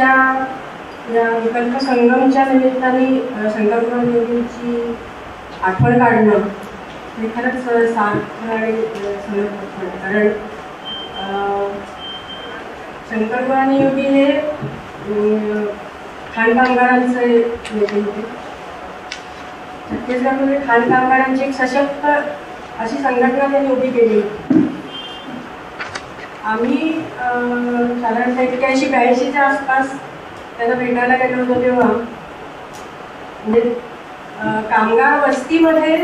आजच्या या विकल्प संगमच्या निमित्ताने शंकरगुरुवार योगींची आठवण काढणं हे खरंच सार्थ आणि समर्पण. कारण शंकरगुरुवार योगी हे खाण कामगारांचे नेते होते. छत्तीसगडमध्ये खाण कामगारांची एक सशक्त अशी संघटना त्यांनी उभी केली. आम्ही साधारणतः 81-82च्या आसपास त्यांना भेटायला गेलो होतो तेव्हा म्हणजे कामगार वस्तीमध्ये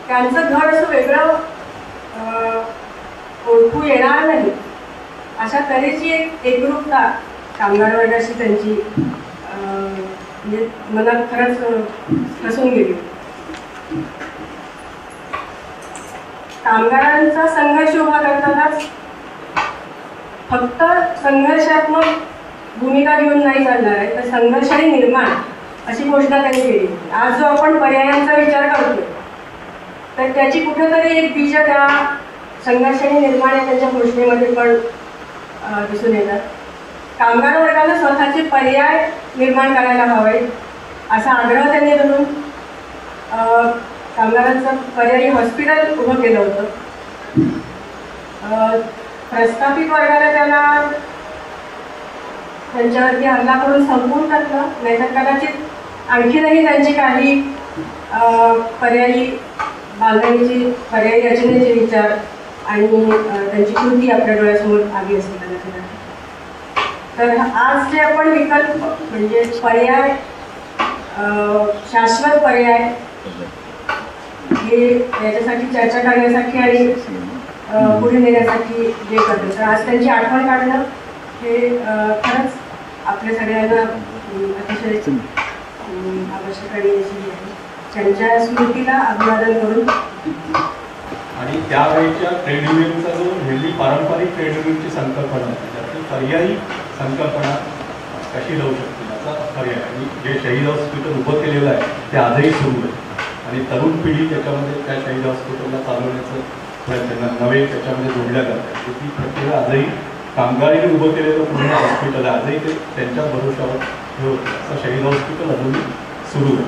त्यांचं घर असं वेगळं ओळखू येणार नाही अशा तऱ्हेची एक एकरूपता कामगार वर्गाशी त्यांची म्हणजे मनात खरंच हसून गेली. कामगारांचा संघर्ष उभा करतानाच फक्त संघर्षात्मक भूमिका घेऊन नाही चालणार आहे, तर संघर्ष आणि निर्माण अशी घोषणा त्यांनी केली. आज जो आपण पर्यायांचा विचार करतो तर त्याची कुठेतरी एक बीज त्या संघर्ष आणि निर्माण या त्यांच्या घोषणेमध्ये पण दिसून येतात. कामगार वर्गाला स्वतःचे पर्याय निर्माण करायला हवे असा आग्रह त्यांनी धरून कामगारांचं पर्यायी हॉस्पिटल उभं केलं होतं. प्रस्थापित वर्गाला त्यांना त्यांच्यावरती हल्ला करून संपवून टाकलं, नाहीतर कदाचित आणखीनही त्यांची काही पर्यायी बांधणीची पर्यायी रचनेचे विचार आणि त्यांची कृती आपल्या डोळ्यासमोर आली असते कदाचित. तर आज जे आपण विकल्प म्हणजे पर्याय शाश्वत पर्याय हे याच्यासाठी चर्चा करण्यासाठी आणि पुढे नेण्यासाठी जे करतो, तर आज त्यांची आठवण काढणं हे खरंच आपल्या सगळ्यांना अतिशय आवश्यक आणि त्यांच्या स्मृतीला अभिवादन करून. आणि त्यावेळेच्या ट्रेड युनियनचा जो नेहमी पारंपरिक ट्रेड युनियनची संकल्पना होती त्याची पर्यायी संकल्पना कशी लावू शकते याचा पर्याय आणि जे शहीद हॉस्पिटल उभं केलेलं आहे ते आजही सुरू आहे. आणि तरुण पिढी त्याच्यामध्ये त्या शहीद हॉस्पिटलला चालवण्याचं प्रयत्न नवे त्याच्यामध्ये जोडल्या जातात. ती प्रक्रिया आजही कामगारीने उभं केलेलं पूर्ण हॉस्पिटल आहे, आजही ते त्यांच्या भरोशावर हे होतं. असं शहीद हॉस्पिटल अजूनही सुरू आहे.